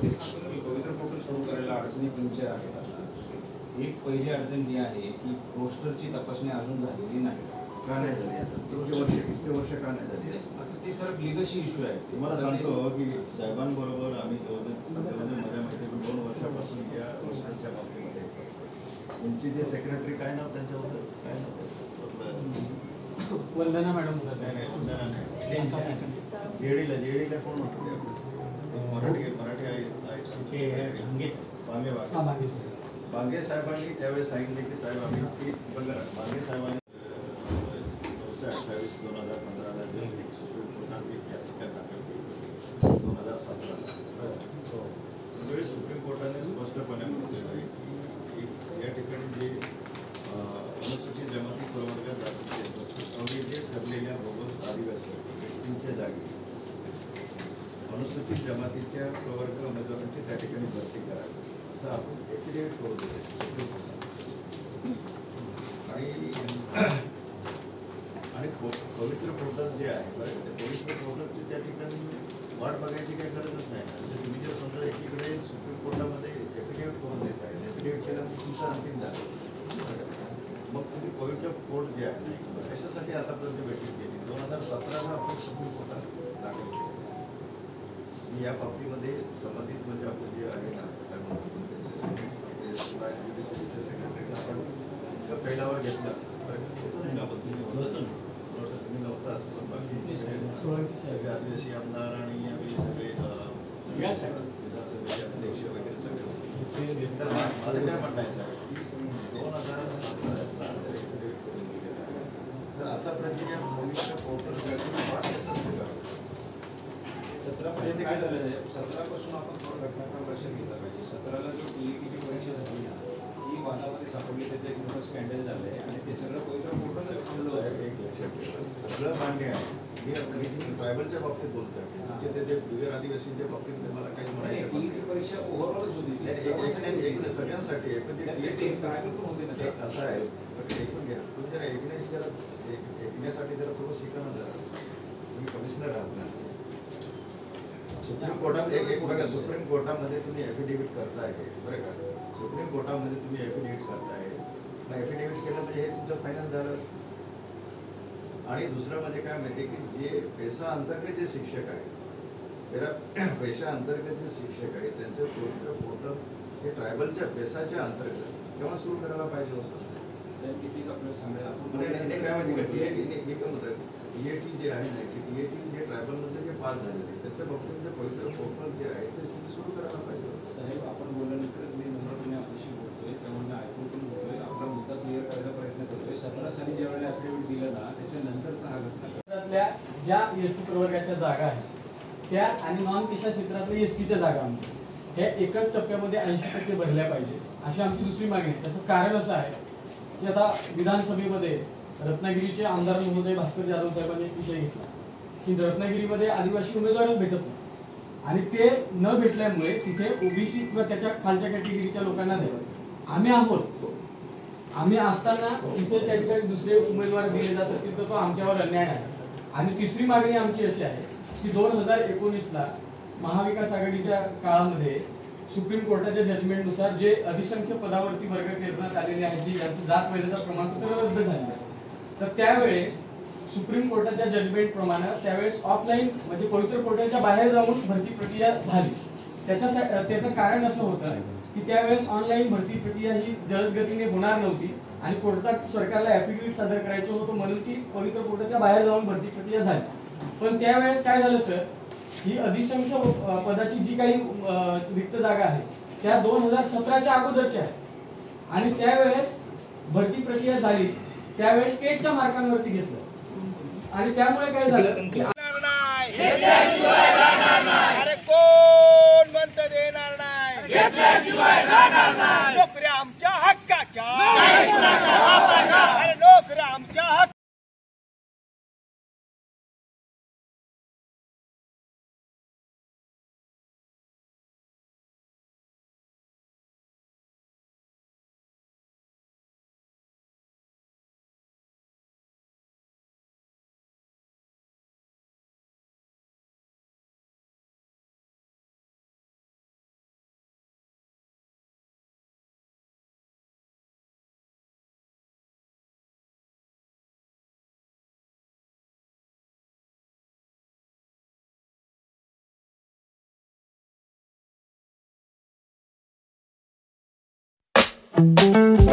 ते सांगतो की पवित्र पोर्टल सुरू करायला अडचणी पंचायत आहेत. आता एक पहिली अडचण ही आहे की रोस्टरची तपासणी अजून झालेली नाही. का नाही झाली? इतके वर्ष का नाही झाली? आता ते सर लिगसी इश्यू आहे. तुम्हाला सांगतो की साहेबांबरोबर आम्ही माझ्या माहिती 2 वर्षापासून या रोस्टरच्या बाबतीमध्ये तुमची जे सेक्रेटरी काय नाव त्यांच्याबद्दल काय नाव? वंदना मॅडम. जेडीला कोण होतं? मराठी आहे बांगे साहेबांनी त्यावेळेस सांगितले की साहेब आम्ही बांगे साहेबांनी 228/2015 सुप्रीम कोर्टात एक याचिका दाखल केली 2017. त्यावेळी सुप्रीम कोर्टाने स्पष्टपणे म्हटलेलं आहे की या ठिकाणी जे अनुसूचित जमाती प्रवर्ग जातीचे जे ठरलेल्या बोगस आदिवासी व्यक्तींच्या जागी अनुसूचित जमातीच्या प्रवर्ग उमेदवारांची त्या ठिकाणी भरती करावी असं आपण एफिडेव्हिट करू देतो. आणि पवित्र पोर्टल जे आहे बरं ते पवित्र पोर्टलची त्या ठिकाणी वाट बघायची काही गरजच नाही. म्हणजे तुम्ही जर समजा एकीकडे सुप्रीम कोर्टामध्ये एफिडेव्हिट करून देत आहे, एफिडेव्हिट केल्यामुळे तुमचं अंतिम झालं, मग तुम्ही पवित्र पोर्ट जे आहे कशासाठी आतापर्यंत बैठक केली? 2017ला आपण सुप्रीम कोर्टात दाखल केली. या बाबतीमध्ये संबंधित म्हणजे आपण जे आहे ना काय म्हणतो सेक्रेटरीला आपण पहिल्यावर घेतलं तुम्ही नव्हतात पण बाकी सगळे आदिवासी आमदार आणि यावेळी सगळे विधानसभेचे अध्यक्ष वगैरे सगळे. तर माझं काय म्हणणं आहे साहेब की 2017 सर आतापर्यंत या पवित्र पोर्टलसाठी वाट कसं स्वीकारतो? 17 काय झालं आहे 17 पासून आपण थोडं घटनाक्रम लक्षात घेतला पाहिजे. 17ला जो टीईटीची परीक्षा झाली ना ती वादामध्ये सापडली, त्याचं एक मोठं स्कॅन्डल झालं आहे आणि ते सगळं पवित्र पोर्टलच थांबलं होतं. एक लक्षात ठेवा सगळं मान्य आहे. मी आपली ट्रायबलच्या बाबतीत बोलतोय म्हणजे ते बिगर आदिवासींच्या बाबतीत मला काही म्हणायचं टीईटी परीक्षा ओव्हरऑलच होती सगळ्यांसाठी ट्रायबल पण होते ना. असं आहे ऐकून घ्या तुम्ही जरा ऐकण्यासाठी जरा थोडं शिकणं जरा तुम्ही कमिशनर आहात ना सुप्रीम कोर्टामध्ये एक बघा सुप्रीम कोर्टामध्ये तुम्ही एफिडेव्हिट करताय बरं का? सुप्रीम कोर्टामध्ये तुम्ही एफिडेव्हिट करताय मग एफिडेव्हिट केलं म्हणजे हे तुमचं फायनल झालं. आणि दुसरं म्हणजे काय माहिती की जे पैसा अंतर्गत जे शिक्षक आहे पैसा अंतर्गत जे शिक्षक आहेत त्यांचं पवित्र पोर्टल हे ट्रायबलच्या पैसाच्या अंतर्गत तेव्हा सुरू करायला पाहिजे होतं. आपल्याला सांगायला काय माहिती का टीएटी काय होतं टीएटी जे आहे ना की टीएटी जे ट्रायबलमधले जे पास झालेले त्याच्या बाबतीत जे पवित्र पोर्टल जे आहे ते सुरू करायला पाहिजे होतं. साहेब आपण बोलल्यानंतर मी नम्रपणे आपल्याशी बोलतोय त्यामुळे मी ऐकून पण बोलतोय आपला मुद्दा क्लिअर करायचा प्रयत्न करतोय. 17 साली ज्या वेळेला ॲफिडेव्हिट दिलं ना त्याच्यानंतरचा हा घटना ज्या एसटी प्रवर्गाच्या जागा आहेत त्या आणि नॉन पेशा क्षेत्रातल्या एसटीच्या जागा आमच्या ह्या एकच टप्प्यामध्ये 80% भरल्या पाहिजे अशी आमची दुसरी मागणी आहे. त्याचं कारण असं आहे की आता विधानसभेमध्ये रत्नागिरीचे आमदार महोदय भास्कर जाधव साहेबांनी एक विषय घेतला की रत्नागिरीमध्ये आदिवासी उमेदवारच भेटत नाही आणि ते न भेटल्यामुळे तिथे ओबीसी किंवा त्याच्या खालच्या कॅटेगरीच्या लोकांना द्यावं. आम्ही आहोत आम्ही असताना तिथे त्या ठिकाणी दुसरे उमेदवार दिले जात असतील तर तो आमच्यावर अन्याय आहे. आणि तिसरी मागणी आमची अशी आहे की 2019ला महाविकास आघाडीच्या काळामध्ये सुप्रीम कोर्टाच्या जजमेंटनुसार जे अधिसंख्य पदावरती वर्ग करण्यात आलेले आहेत जे ज्यांचं जात वैधता प्रमाणपत्र रद्द झाले तर त्यावेळेस सुप्रीम कोर्टाच्या जजमेंट प्रमाणे त्यावेळेस ऑफलाईन म्हणजे पवित्र पोर्टलच्या बाहेर जाऊन भरती प्रक्रिया झाली. त्याचं कारण असं होतं की त्यावेळेस ऑनलाईन भरती प्रक्रिया ही जलदगतीने होणार नव्हती आणि कोर्टात सरकारला ॲफिडेव्हिट सादर करायचं होतं म्हणून ती पवित्र पोर्टलच्या बाहेर जाऊन भरती प्रक्रिया झाली. पण त्यावेळेस काय झालं सर ही अधिसंख्य पदाची जी काही रिक्त जागा आहे त्या 2017च्या अगोदरच्या आहेत आणि त्यावेळेस भरती प्रक्रिया झाली त्यावेळेस स्टेटच्या मार्कांवरती घेतलं आणि त्यामुळे काय झालं कोण म्हणतं देणार नाही नोकऱ्या आमच्या हक्काच्या आहे